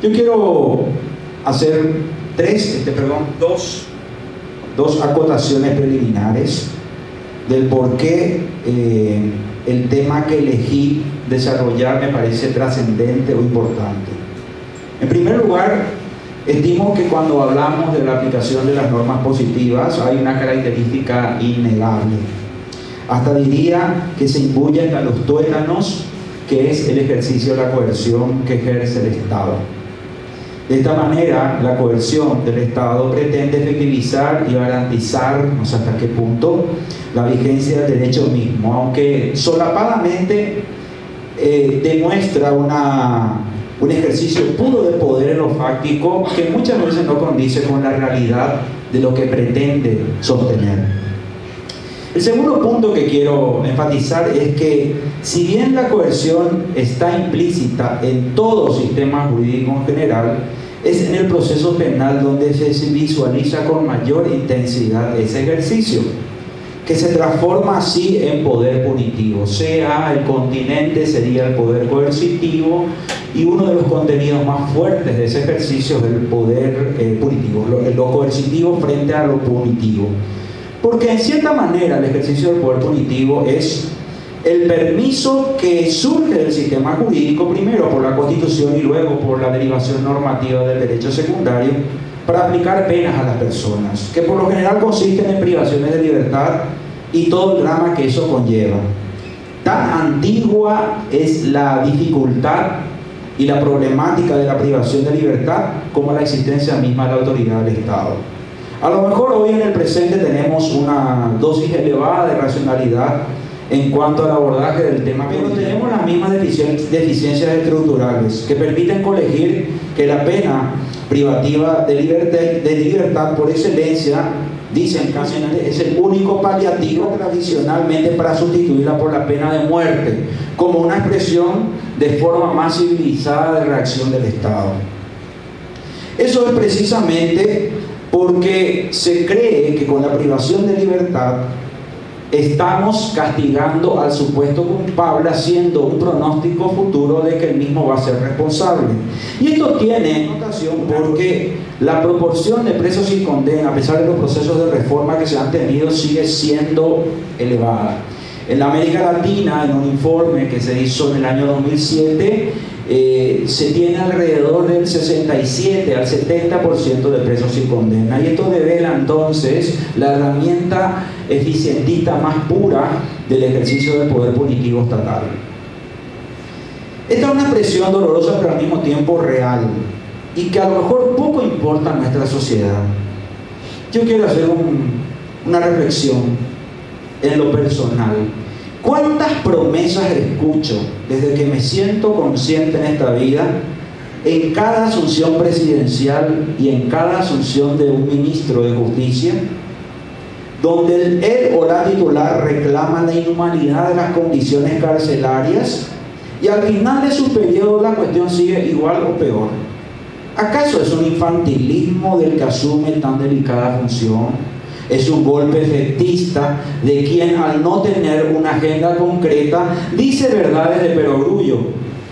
Yo quiero hacer dos acotaciones preliminares del por qué el tema que elegí desarrollar me parece trascendente o importante. En primer lugar, estimo que cuando hablamos de la aplicación de las normas positivas hay una característica innegable. Hasta diría que se imbuye hasta los tuétanos, que es el ejercicio de la coerción que ejerce el Estado. De esta manera, la coerción del Estado pretende efectivizar y garantizar, no sé hasta qué punto, la vigencia del derecho mismo, aunque solapadamente demuestra un ejercicio puro de poder en lo fáctico que muchas veces no condice con la realidad de lo que pretende sostener. El segundo punto que quiero enfatizar es que si bien la coerción está implícita en todo sistema jurídico en general, es en el proceso penal donde se visualiza con mayor intensidad ese ejercicio, que se transforma así en poder punitivo. Sea el continente sería el poder coercitivo, y uno de los contenidos más fuertes de ese ejercicio es el poder punitivo, lo coercitivo frente a lo punitivo. Porque en cierta manera el ejercicio del poder punitivo es el permiso que surge del sistema jurídico, primero por la Constitución y luego por la derivación normativa del derecho secundario, para aplicar penas a las personas, que por lo general consisten en privaciones de libertad y todo el drama que eso conlleva. Tan antigua es la dificultad y la problemática de la privación de libertad como la existencia misma de la autoridad del Estado. A lo mejor hoy en el presente tenemos una dosis elevada de racionalidad en cuanto al abordaje del tema, pero tenemos las mismas deficiencias estructurales que permiten colegir que la pena privativa de libertad por excelencia, dicen casi, es el único paliativo tradicionalmente para sustituirla por la pena de muerte, como una expresión de forma más civilizada de reacción del Estado. Eso es precisamente porque se cree que con la privación de libertad estamos castigando al supuesto culpable, haciendo un pronóstico futuro de que el mismo va a ser responsable. Y esto tiene notación porque la proporción de presos sin condena, a pesar de los procesos de reforma que se han tenido, sigue siendo elevada. En la América Latina, en un informe que se hizo en el año 2007, se tiene alrededor del 67 al 70% de presos sin condena, y esto devela entonces la herramienta eficientista más pura del ejercicio del poder punitivo estatal. Esta es una expresión dolorosa pero al mismo tiempo real, y que a lo mejor poco importa en nuestra sociedad. Yo quiero hacer una reflexión en lo personal. ¿Cuántas promesas escucho desde que me siento consciente en esta vida, en cada asunción presidencial y en cada asunción de un ministro de justicia, donde él o la titular reclaman la inhumanidad de las condiciones carcelarias y al final de su periodo la cuestión sigue igual o peor? ¿Acaso es un infantilismo del que asume tan delicada función? Es un golpe efectista de quien, al no tener una agenda concreta, dice verdades de perogrullo.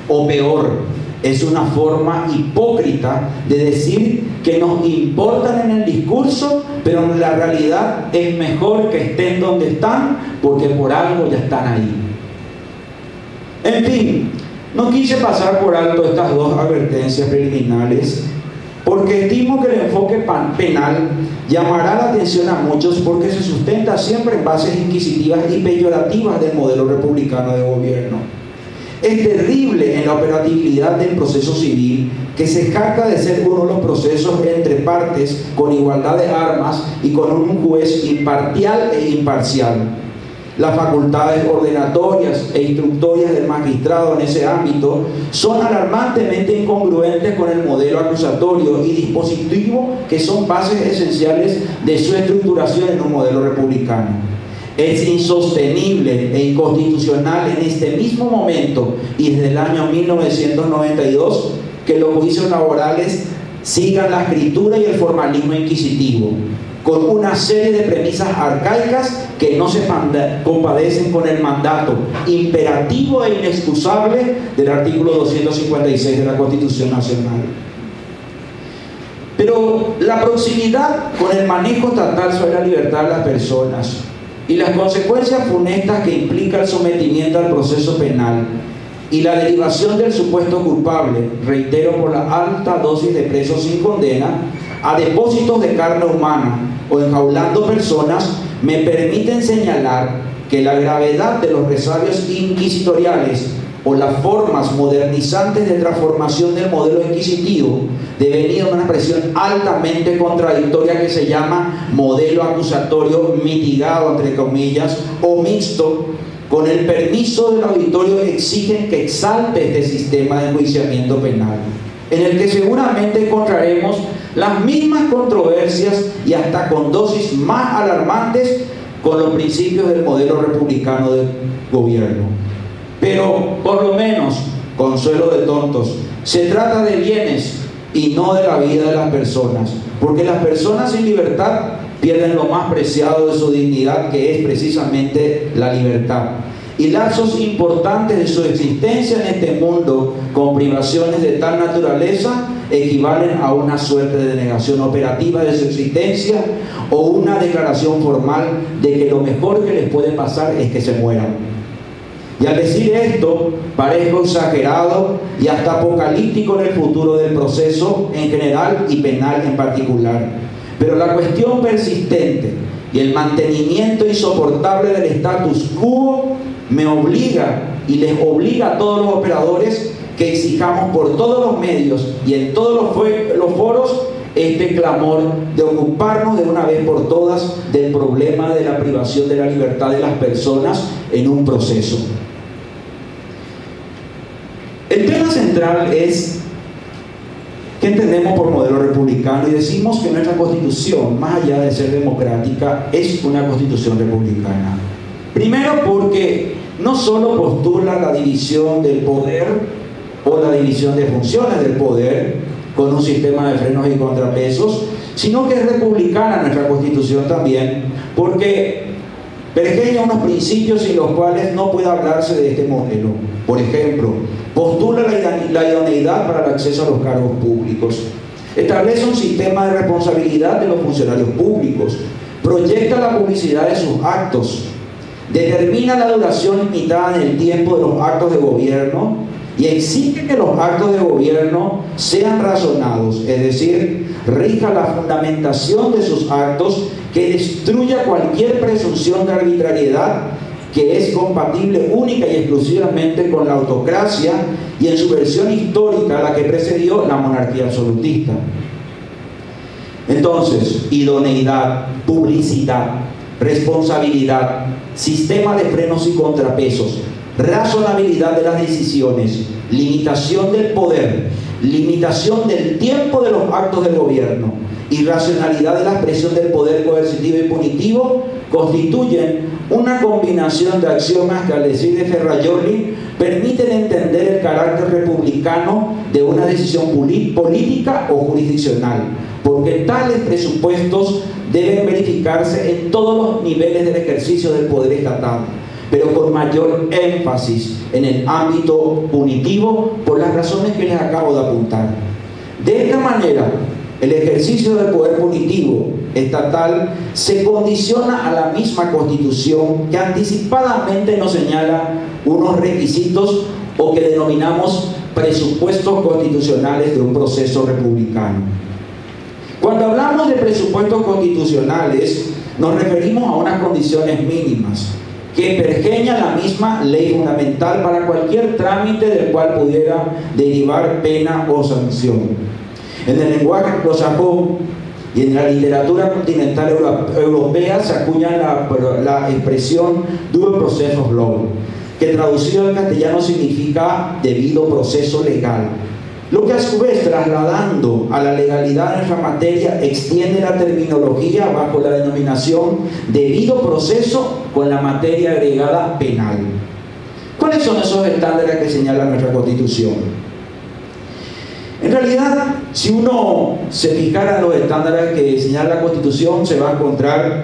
O peor, es una forma hipócrita de decir que nos importan en el discurso, pero en la realidad es mejor que estén donde están, porque por algo ya están ahí. En fin, no quise pasar por alto estas dos advertencias preliminares, porque estimo que el enfoque penal llamará la atención a muchos porque se sustenta siempre en bases inquisitivas y peyorativas del modelo republicano de gobierno. Es terrible en la operatividad del proceso civil, que se jacta de ser uno de los procesos entre partes con igualdad de armas y con un juez imparcial e imparcial. Las facultades ordenatorias e instructorias del magistrado en ese ámbito son alarmantemente incongruentes con el modelo acusatorio y dispositivo, que son bases esenciales de su estructuración en un modelo republicano. Es insostenible e inconstitucional en este mismo momento y desde el año 1992 que los juicios laborales sigan la escritura y el formalismo inquisitivo, con una serie de premisas arcaicas que no se compadecen con el mandato imperativo e inexcusable del artículo 256 de la Constitución Nacional. Pero la proximidad con el manejo estatal sobre la libertad de las personas y las consecuencias funestas que implica el sometimiento al proceso penal y la derivación del supuesto culpable, reitero, por la alta dosis de presos sin condena, a depósitos de carne humana o enjaulando personas, me permiten señalar que la gravedad de los resabios inquisitoriales o las formas modernizantes de transformación del modelo inquisitivo, devenido en una expresión altamente contradictoria que se llama modelo acusatorio mitigado, entre comillas, o mixto, con el permiso del auditorio exigen que exalte este sistema de enjuiciamiento penal, en el que seguramente encontraremos las mismas controversias y hasta con dosis más alarmantes con los principios del modelo republicano de gobierno. Pero, por lo menos, consuelo de tontos, se trata de bienes y no de la vida de las personas, porque las personas sin libertad pierden lo más preciado de su dignidad, que es precisamente la libertad. Y lapsos importantes de su existencia en este mundo, con privaciones de tal naturaleza, equivalen a una suerte de negación operativa de su existencia o una declaración formal de que lo mejor que les puede pasar es que se mueran. Y al decir esto, parezco exagerado y hasta apocalíptico en el futuro del proceso en general y penal en particular. Pero la cuestión persistente y el mantenimiento insoportable del status quo me obliga y les obliga a todos los operadores que exijamos por todos los medios y en todos los foros este clamor de ocuparnos de una vez por todas del problema de la privación de la libertad de las personas en un proceso. El tema central es ¿qué entendemos por modelo republicano? Y decimos que nuestra constitución, más allá de ser democrática, es una constitución republicana. Primero porque no solo postula la división del poder o la división de funciones del poder con un sistema de frenos y contrapesos, sino que es republicana nuestra constitución también, porque pergeña unos principios sin los cuales no puede hablarse de este modelo. Por ejemplo, postula la idoneidad para el acceso a los cargos públicos, establece un sistema de responsabilidad de los funcionarios públicos, proyecta la publicidad de sus actos, determina la duración limitada en el tiempo de los actos de gobierno y exige que los actos de gobierno sean razonados, es decir, rija la fundamentación de sus actos, que destruya cualquier presunción de arbitrariedad que es compatible única y exclusivamente con la autocracia y en su versión histórica la que precedió la monarquía absolutista. Entonces, idoneidad, publicidad, responsabilidad, sistema de frenos y contrapesos, razonabilidad de las decisiones, limitación del poder, limitación del tiempo de los actos del gobierno y racionalidad de la expresión del poder coercitivo y punitivo constituyen una combinación de axiomas que, al decir de Ferrajoli, permiten entender el carácter republicano de una decisión política o jurisdiccional, porque tales presupuestos deben verificarse en todos los niveles del ejercicio del poder estatal, pero con mayor énfasis en el ámbito punitivo por las razones que les acabo de apuntar. De esta manera, el ejercicio del poder punitivo estatal se condiciona a la misma Constitución que anticipadamente nos señala unos requisitos o que denominamos presupuestos constitucionales de un proceso republicano. Cuando hablamos de presupuestos constitucionales, nos referimos a unas condiciones mínimas que pergeña la misma ley fundamental para cualquier trámite del cual pudiera derivar pena o sanción. En el lenguaje anglosajón y en la literatura continental europea se acuña la expresión due process of law, que traducido al castellano significa debido proceso legal, lo que a su vez, trasladando a la legalidad de nuestra materia, extiende la terminología bajo la denominación debido proceso con la materia agregada penal. ¿Cuáles son esos estándares que señala nuestra Constitución? En realidad, si uno se fijara en los estándares que señala la Constitución, se va a encontrar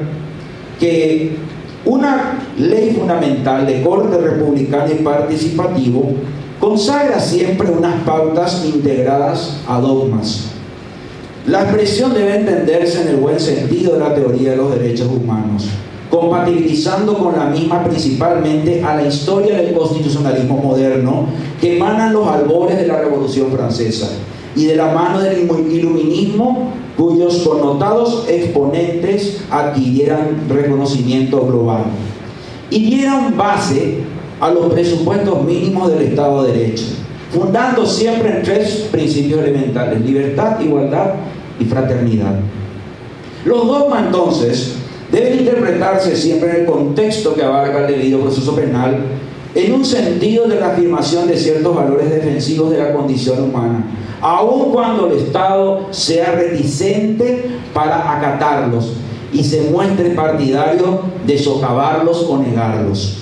que una ley fundamental de corte republicano y participativo consagra siempre unas pautas integradas a dogmas. La expresión debe entenderse en el buen sentido de la teoría de los derechos humanos, compatibilizando con la misma principalmente a la historia del constitucionalismo moderno que emanan los albores de la Revolución Francesa y de la mano del iluminismo, cuyos connotados exponentes adquirieran reconocimiento global y dieran base a los presupuestos mínimos del Estado de Derecho, fundando siempre en tres principios elementales: libertad, igualdad y fraternidad. Los dogmas, entonces, deben interpretarse siempre en el contexto que abarca el debido proceso penal, en un sentido de la afirmación de ciertos valores defensivos de la condición humana, aun cuando el Estado sea reticente para acatarlos y se muestre partidario de socavarlos o negarlos.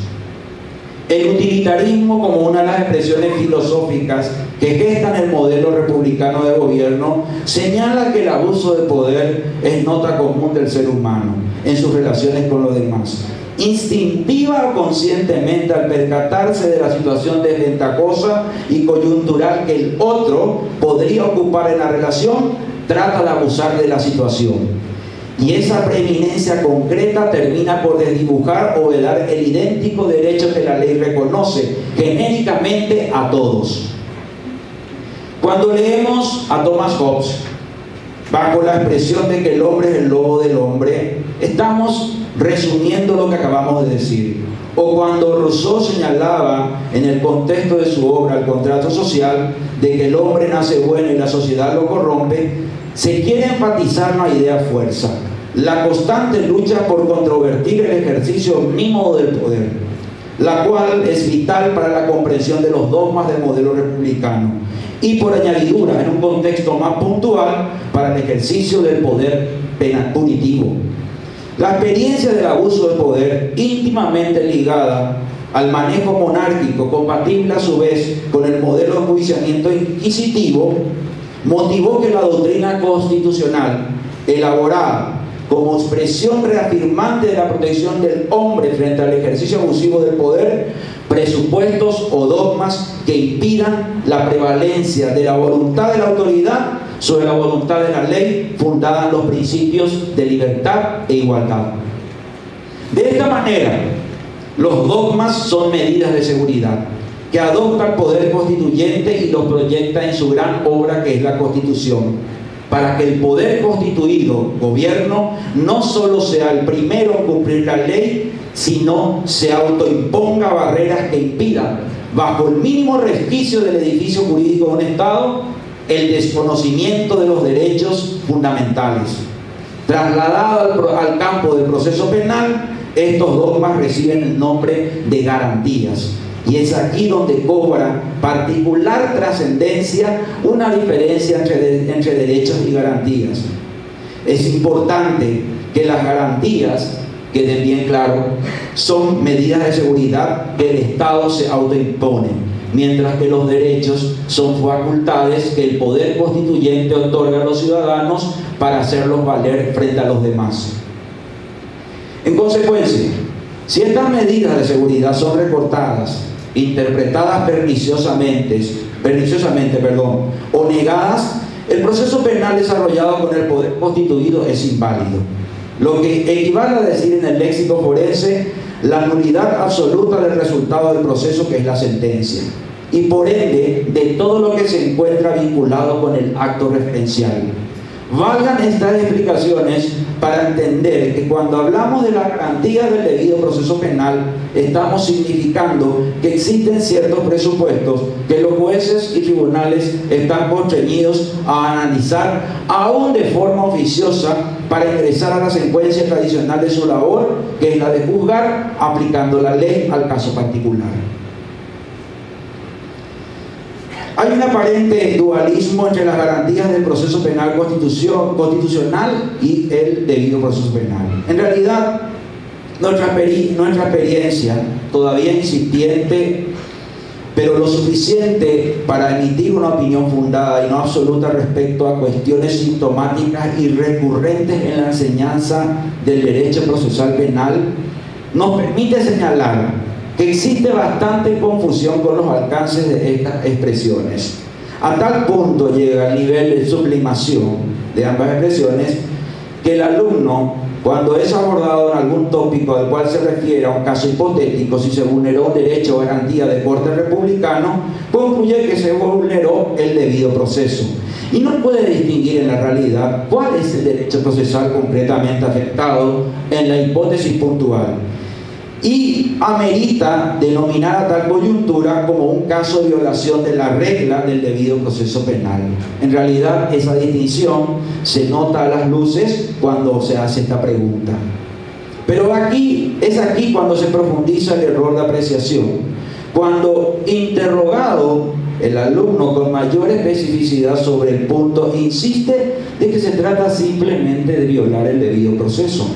El utilitarismo, como una de las expresiones filosóficas que gestan el modelo republicano de gobierno, señala que el abuso de poder es nota común del ser humano en sus relaciones con los demás. Instintiva o conscientemente, al percatarse de la situación desventajosa y coyuntural que el otro podría ocupar en la relación, trata de abusar de la situación. Y esa preeminencia concreta termina por desdibujar o velar el idéntico derecho que la ley reconoce genéricamente a todos. Cuando leemos a Thomas Hobbes, bajo la expresión de que el hombre es el lobo del hombre, estamos resumiendo lo que acabamos de decir. O cuando Rousseau señalaba en el contexto de su obra El contrato social, de que el hombre nace bueno y la sociedad lo corrompe, se quiere enfatizar una idea fuerza: la constante lucha por controvertir el ejercicio omnímodo del poder, la cual es vital para la comprensión de los dogmas del modelo republicano y, por añadidura, en un contexto más puntual, para el ejercicio del poder penal punitivo. La experiencia del abuso de poder, íntimamente ligada al manejo monárquico, compatible a su vez con el modelo de enjuiciamiento inquisitivo, motivó que la doctrina constitucional, elaborada como expresión reafirmante de la protección del hombre frente al ejercicio abusivo del poder, presupuestos o dogmas que impidan la prevalencia de la voluntad de la autoridad sobre la voluntad de la ley, fundada en los principios de libertad e igualdad. De esta manera, los dogmas son medidas de seguridad que adopta el poder constituyente y los proyecta en su gran obra, que es la Constitución, para que el poder constituido, gobierno, no solo sea el primero en cumplir la ley, sino se autoimponga barreras que impidan, bajo el mínimo resquicio del edificio jurídico de un Estado, el desconocimiento de los derechos fundamentales. Trasladado al campo del proceso penal, estos dogmas reciben el nombre de garantías. Y es aquí donde cobra particular trascendencia una diferencia entre derechos y garantías. Es importante que las garantías queden bien claro, son medidas de seguridad que el Estado se autoimpone, mientras que los derechos son facultades que el poder constituyente otorga a los ciudadanos para hacerlos valer frente a los demás. En consecuencia, si estas medidas de seguridad son recortadas, interpretadas perniciosamente, o negadas, el proceso penal desarrollado con el poder constituido es inválido, lo que equivale a decir en el léxico forense la nulidad absoluta del resultado del proceso, que es la sentencia, y por ende de todo lo que se encuentra vinculado con el acto referencial. Valgan estas explicaciones para entender que cuando hablamos de las garantías del debido proceso penal, estamos significando que existen ciertos presupuestos que los jueces y tribunales están constreñidos a analizar, aún de forma oficiosa, para ingresar a la secuencia tradicional de su labor, que es la de juzgar aplicando la ley al caso particular. Hay un aparente dualismo entre las garantías del proceso penal constitucional y el debido proceso penal. En realidad, nuestra experiencia, todavía incipiente, pero lo suficiente para emitir una opinión fundada y no absoluta respecto a cuestiones sintomáticas y recurrentes en la enseñanza del derecho procesal penal, nos permite señalar que existe bastante confusión con los alcances de estas expresiones. A tal punto llega el nivel de sublimación de ambas expresiones, que el alumno, cuando es abordado en algún tópico al cual se refiere a un caso hipotético, si se vulneró un derecho o garantía de corte republicano, concluye que se vulneró el debido proceso. Y no puede distinguir en la realidad cuál es el derecho procesal concretamente afectado en la hipótesis puntual. Y amerita denominar a tal coyuntura como un caso de violación de la regla del debido proceso penal. En realidad, esa distinción se nota a las luces cuando se hace esta pregunta. Pero es aquí cuando se profundiza el error de apreciación. Cuando interrogado, el alumno con mayor especificidad sobre el punto insiste de que se trata simplemente de violar el debido proceso.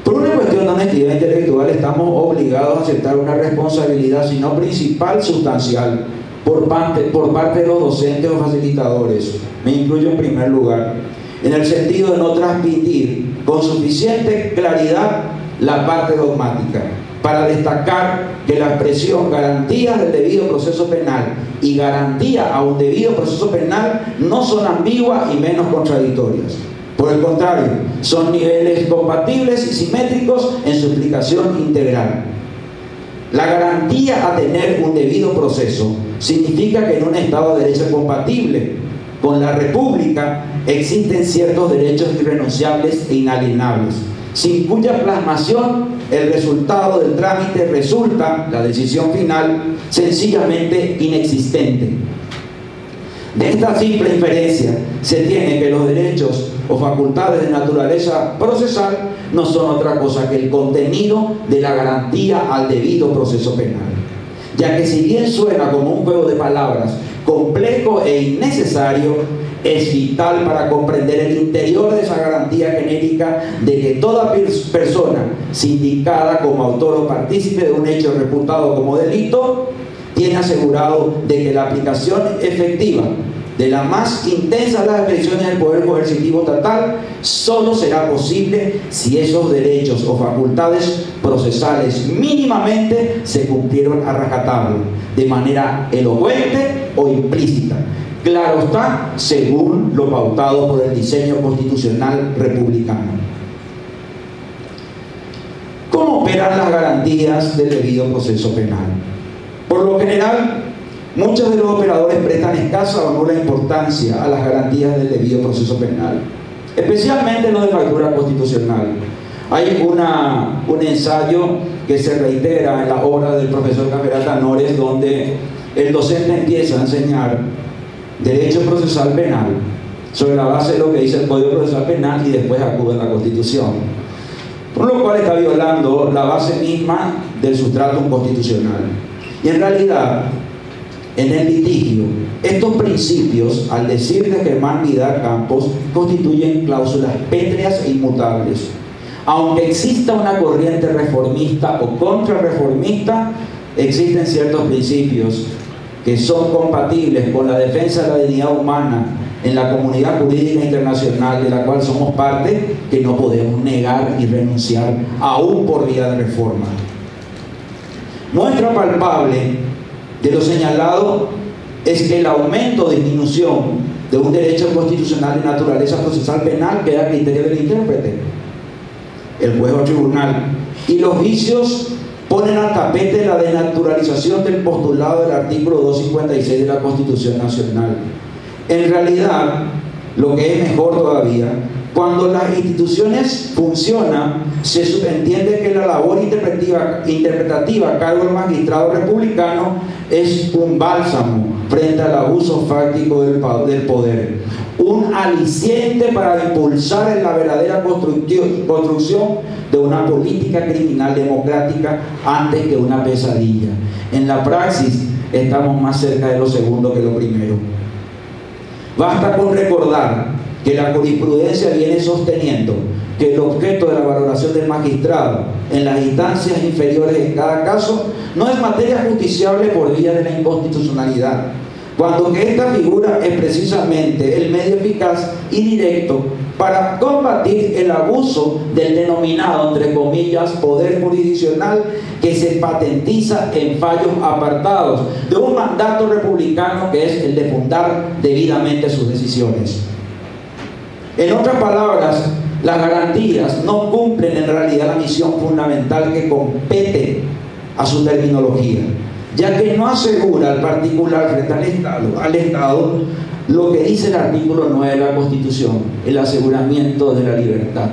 Por una cuestión de honestidad intelectual estamos obligados a aceptar una responsabilidad, si no principal, sustancial, por parte de los docentes o facilitadores. Me incluyo en primer lugar, en el sentido de no transmitir con suficiente claridad la parte dogmática, para destacar que la expresión garantías del debido proceso penal y garantía a un debido proceso penal no son ambiguas y menos contradictorias. Por el contrario, son niveles compatibles y simétricos en su explicación integral. La garantía a tener un debido proceso significa que en un Estado de Derecho compatible con la República existen ciertos derechos irrenunciables e inalienables, sin cuya plasmación el resultado del trámite resulta, la decisión final, sencillamente inexistente. De esta simple inferencia se tiene que los derechos o facultades de naturaleza procesal no son otra cosa que el contenido de la garantía al debido proceso penal, ya que si bien suena como un juego de palabras complejo e innecesario, es vital para comprender el interior de esa garantía genérica de que toda persona sindicada como autor o partícipe de un hecho reputado como delito tiene asegurado de que la aplicación efectiva de la más intensa de las expresiones del poder coercitivo estatal solo será posible si esos derechos o facultades procesales mínimamente se cumplieron a rajatabla, de manera elocuente o implícita. Claro está, según lo pautado por el diseño constitucional republicano. ¿Cómo operan las garantías del debido proceso penal? Por lo general, muchos de los operadores prestan escasa o nula importancia a las garantías del debido proceso penal, especialmente los de factura constitucional. Hay un ensayo que se reitera en la obra del profesor Camerata Nores, donde el docente empieza a enseñar derecho procesal penal sobre la base de lo que dice el Código Procesal Penal y después acude a la Constitución, por lo cual está violando la base misma del sustratum constitucional. Y en realidad, en el litigio, estos principios, al decir de Germán Vidal Campos, constituyen cláusulas pétreas e inmutables. Aunque exista una corriente reformista o contrarreformista, existen ciertos principios que son compatibles con la defensa de la dignidad humana en la comunidad jurídica internacional de la cual somos parte, que no podemos negar y renunciar, aún por vía de reforma. Muestra palpable de lo señalado es que el aumento o disminución de un derecho constitucional de naturaleza procesal penal queda a criterio del intérprete, el juez o tribunal, y los vicios ponen al tapete la denaturalización del postulado del artículo 256 de la Constitución Nacional. En realidad, lo que es mejor todavía, cuando las instituciones funcionan, se subentiende que la labor interpretativa a cargo del magistrado republicano es un bálsamo frente al abuso fáctico del poder, un aliciente para impulsar en la verdadera construcción de una política criminal democrática antes que una pesadilla. En la praxis estamos más cerca de lo segundo que lo primero. Basta con recordar que la jurisprudencia viene sosteniendo que el objeto de la valoración del magistrado en las instancias inferiores en cada caso no es materia justiciable por vía de la inconstitucionalidad, cuando que esta figura es precisamente el medio eficaz y directo para combatir el abuso del denominado, entre comillas, poder jurisdiccional que se patentiza en fallos apartados de un mandato republicano que es el de fundar debidamente sus decisiones. En otras palabras, las garantías no cumplen en realidad la misión fundamental que compete a su terminología, ya que no asegura al particular frente al Estado lo que dice el artículo 9 de la Constitución, el aseguramiento de la libertad.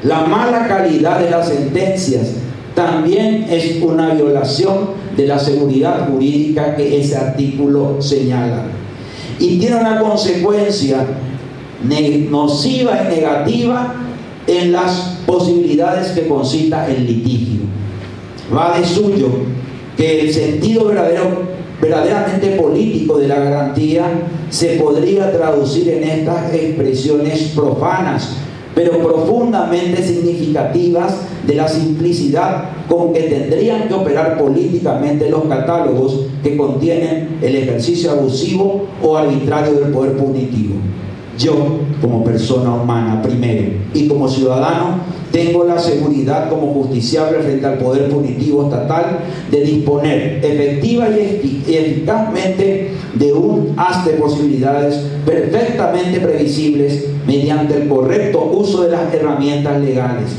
La mala calidad de las sentencias también es una violación de la seguridad jurídica que ese artículo señala, y tiene una consecuencia nociva y negativa en las posibilidades que concita el litigio. Va de suyo que el sentido verdaderamente político de la garantía se podría traducir en estas expresiones profanas, pero profundamente significativas de la simplicidad con que tendrían que operar políticamente los catálogos que contienen el ejercicio abusivo o arbitrario del poder punitivo. Yo, como persona humana primero, y como ciudadano, tengo la seguridad como justiciable frente al poder punitivo estatal de disponer efectiva y eficazmente de un haz de posibilidades perfectamente previsibles mediante el correcto uso de las herramientas legales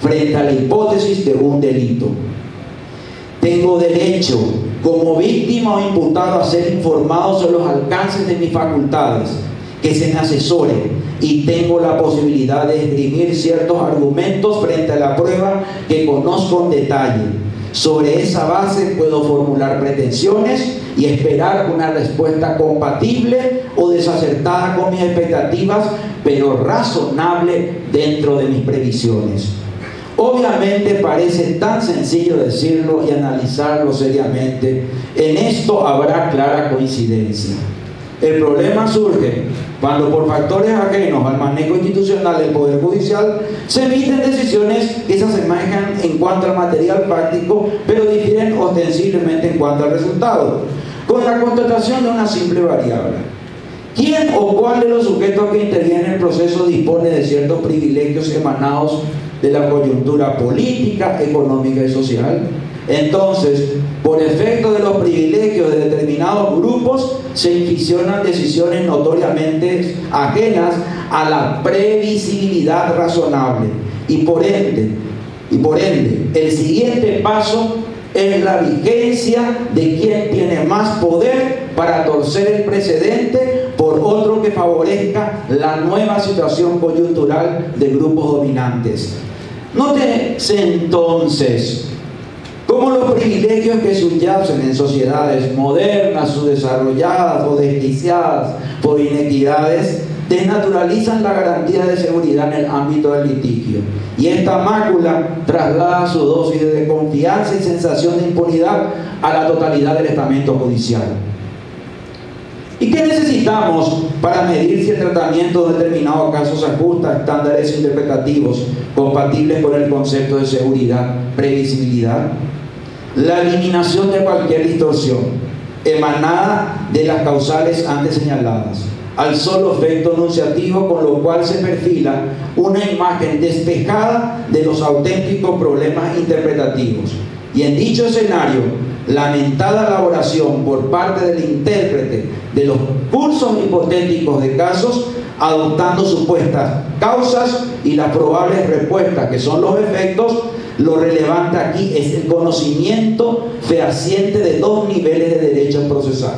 frente a la hipótesis de un delito. Tengo derecho, como víctima o imputado, a ser informado sobre los alcances de mis facultades, que se me asesore, y tengo la posibilidad de esgrimir ciertos argumentos frente a la prueba que conozco en detalle. Sobre esa base puedo formular pretensiones y esperar una respuesta compatible o desacertada con mis expectativas, pero razonable dentro de mis previsiones. Obviamente parece tan sencillo decirlo y analizarlo seriamente. En esto habrá clara coincidencia. El problema surge cuando, por factores ajenos al manejo institucional del Poder Judicial, se emiten decisiones que se asemejan en cuanto al material práctico, pero difieren ostensiblemente en cuanto al resultado, con la constatación de una simple variable: ¿quién o cuál de los sujetos que intervienen en el proceso dispone de ciertos privilegios emanados de la coyuntura política, económica y social? Entonces, por efecto de los privilegios de determinados grupos, se inficionan decisiones notoriamente ajenas a la previsibilidad razonable, y por ende, el siguiente paso es la vigencia de quien tiene más poder para torcer el precedente por otro que favorezca la nueva situación coyuntural de grupos dominantes. Nótese entonces cómo los privilegios que subyacen en sociedades modernas, subdesarrolladas o desquiciadas por inequidades, desnaturalizan la garantía de seguridad en el ámbito del litigio, y esta mácula traslada su dosis de confianza y sensación de impunidad a la totalidad del estamento judicial. ¿Y qué necesitamos para medir si el tratamiento de determinados casos se ajusta a estándares interpretativos compatibles con el concepto de seguridad, previsibilidad? La eliminación de cualquier distorsión emanada de las causales antes señaladas, al solo efecto enunciativo, con lo cual se perfila una imagen despejada de los auténticos problemas interpretativos. Y en dicho escenario, lamentada elaboración por parte del intérprete de los cursos hipotéticos de casos, adoptando supuestas causas y las probables respuestas que son los efectos, lo relevante aquí es el conocimiento fehaciente de dos niveles de derecho procesal,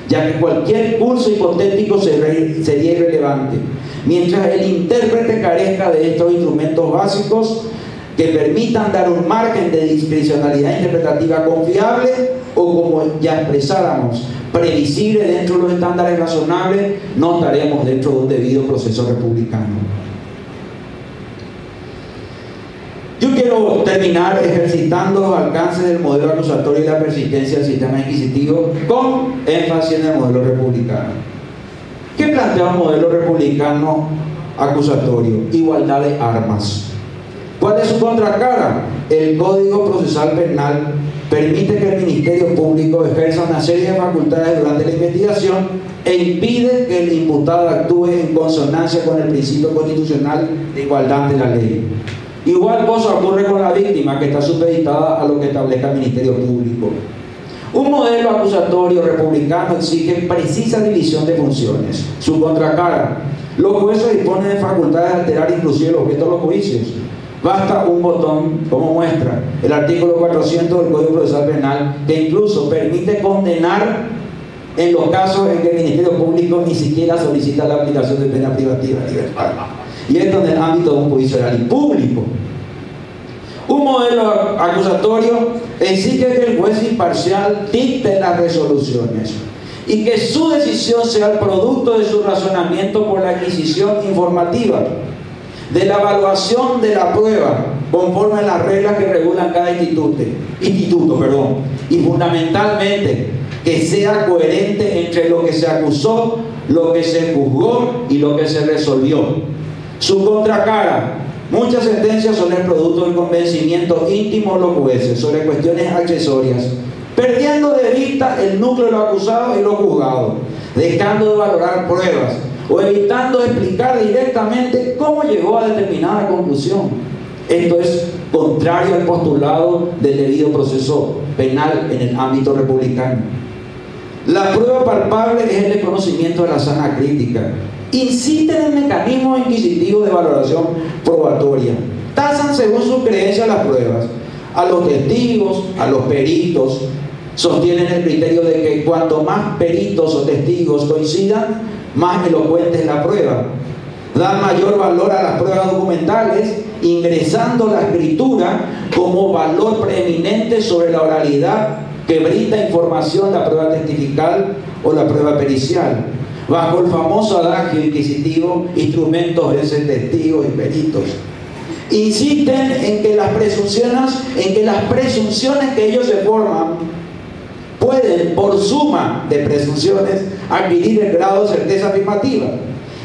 ya que cualquier curso hipotético sería irrelevante, mientras el intérprete carezca de estos instrumentos básicos que permitan dar un margen de discrecionalidad interpretativa confiable, o, como ya expresáramos, previsible dentro de los estándares razonables. No estaremos dentro de un debido proceso republicano. Yo quiero terminar ejercitando los alcances del modelo acusatorio y la persistencia del sistema inquisitivo, con énfasis en el modelo republicano. ¿Qué plantea un modelo republicano acusatorio? Igualdad de armas. ¿Cuál es su contracara? El Código Procesal Penal permite que el Ministerio Público ejerza una serie de facultades durante la investigación e impide que el imputado actúe en consonancia con el principio constitucional de igualdad ante la ley. Igual cosa ocurre con la víctima, que está supeditada a lo que establezca el Ministerio Público. Un modelo acusatorio republicano exige precisa división de funciones. Su contracara: Los jueces disponen de facultades de alterar inclusive el objeto de los juicios. Basta un botón, como muestra el artículo 400 del Código Procesal Penal, que incluso permite condenar en los casos en que el Ministerio Público ni siquiera solicita la aplicación de pena privativa de libertad. Y esto en el ámbito de un juicio oral y público. Un modelo acusatorio exige que el juez imparcial dicte las resoluciones y que su decisión sea el producto de su razonamiento por la adquisición informativa, de la evaluación de la prueba conforme a las reglas que regulan cada instituto, y fundamentalmente que sea coherente entre lo que se acusó, lo que se juzgó y lo que se resolvió. Su contracara: muchas sentencias son el producto del convencimiento íntimo de los jueces sobre cuestiones accesorias, perdiendo de vista el núcleo de lo acusado y lo juzgado, dejando de valorar pruebas o evitando explicar directamente cómo llegó a determinada conclusión. Esto es contrario al postulado del debido proceso penal en el ámbito republicano. La prueba palpable es el desconocimiento de la sana crítica. Insisten en mecanismos inquisitivos de valoración probatoria. Tasan según su creencia las pruebas. A los testigos, a los peritos, sostienen el criterio de que cuanto más peritos o testigos coincidan, más elocuente es la prueba. Dan mayor valor a las pruebas documentales, ingresando la escritura como valor preeminente sobre la oralidad que brinda información la prueba testifical o la prueba pericial, bajo el famoso adagio inquisitivo: instrumentos es el testigos y peritos. Insisten en que las presunciones que ellos se forman pueden, por suma de presunciones, adquirir el grado de certeza afirmativa.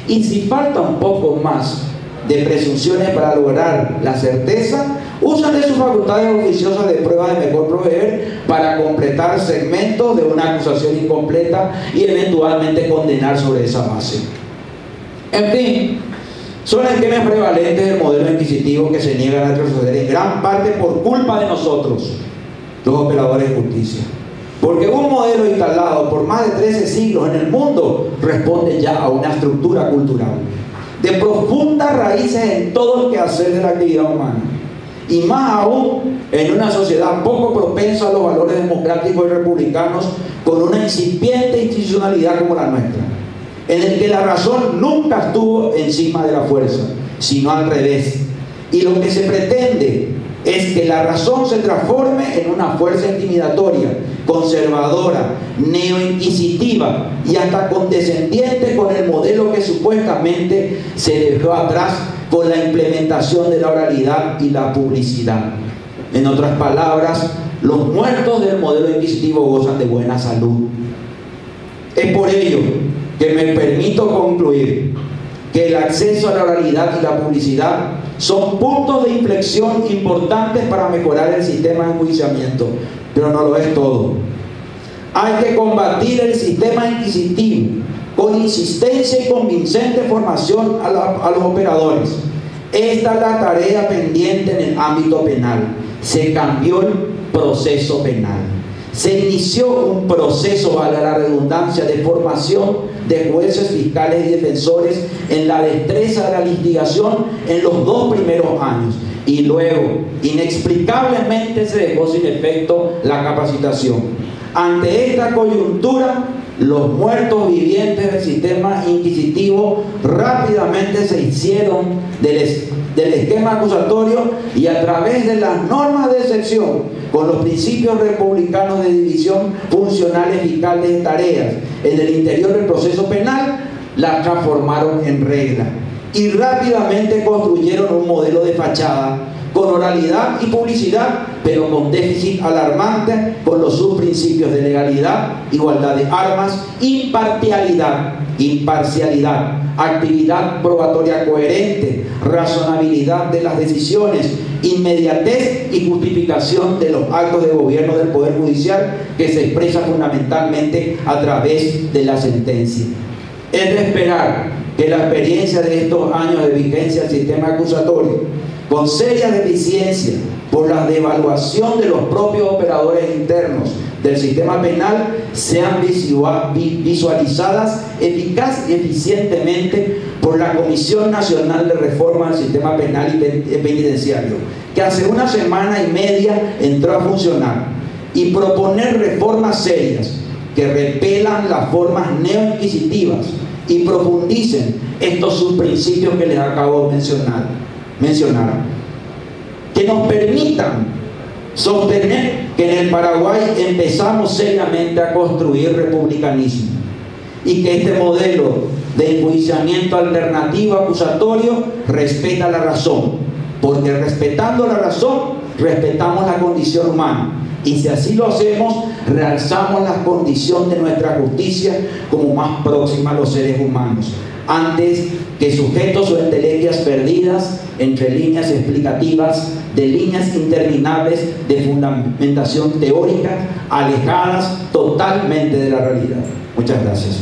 Y si falta un poco más de presunciones para lograr la certeza, usan de sus facultades oficiosas de prueba de mejor proveer para completar segmentos de una acusación incompleta y eventualmente condenar sobre esa base. En fin, son esquemas prevalentes del modelo inquisitivo que se niegan a retroceder en gran parte por culpa de nosotros, los operadores de justicia. Porque un modelo instalado por más de 13 siglos en el mundo responde ya a una estructura cultural de profundas raíces en todo el quehacer de la actividad humana, y más aún en una sociedad poco propensa a los valores democráticos y republicanos, con una incipiente institucionalidad como la nuestra, en el que la razón nunca estuvo encima de la fuerza, sino al revés. Y lo que se pretende es que la razón se transforme en una fuerza intimidatoria, conservadora, neoinquisitiva y hasta condescendiente con el modelo que supuestamente se dejó atrás con la implementación de la oralidad y la publicidad. En otras palabras, los muertos del modelo inquisitivo gozan de buena salud. Es por ello que me permito concluir que el acceso a la oralidad y la publicidad son puntos de inflexión importantes para mejorar el sistema de enjuiciamiento, pero no lo es todo. Hay que combatir el sistema inquisitivo con insistencia y convincente formación a los operadores. Esta es la tarea pendiente en el ámbito penal. Se cambió el proceso penal. Se inició un proceso, valga la redundancia, de formación de jueces, fiscales y defensores en la destreza de la litigación en los 2 primeros años. Y luego, inexplicablemente, se dejó sin efecto la capacitación. Ante esta coyuntura, los muertos vivientes del sistema inquisitivo rápidamente se hicieron del esquema acusatorio, y a través de las normas de excepción, con los principios republicanos de división funcional eficaz de tareas en el interior del proceso penal, las transformaron en regla y rápidamente construyeron un modelo de fachada con oralidad y publicidad, pero con déficit alarmante con los subprincipios de legalidad, igualdad de armas, imparcialidad, actividad probatoria coherente, razonabilidad de las decisiones, inmediatez y justificación de los actos de gobierno del Poder Judicial, que se expresa fundamentalmente a través de la sentencia. Es de esperar que la experiencia de estos años de vigencia del sistema acusatorio, con serias deficiencias por la devaluación de los propios operadores internos del sistema penal sean visualizadas eficaz y eficientemente por la Comisión Nacional de Reforma del Sistema Penal y Penitenciario, que hace una semana y media entró a funcionar, y proponer reformas serias que repelan las formas neoinquisitivas y profundicen estos subprincipios que les acabo de mencionar, que nos permitan sostener que en el Paraguay empezamos seriamente a construir republicanismo, y que este modelo de enjuiciamiento alternativo acusatorio respeta la razón, porque respetando la razón respetamos la condición humana, y si así lo hacemos realzamos la condición de nuestra justicia como más próxima a los seres humanos, antes que sujetos o entelequias perdidas entre líneas explicativas de líneas interminables de fundamentación teórica, alejadas totalmente de la realidad. Muchas gracias.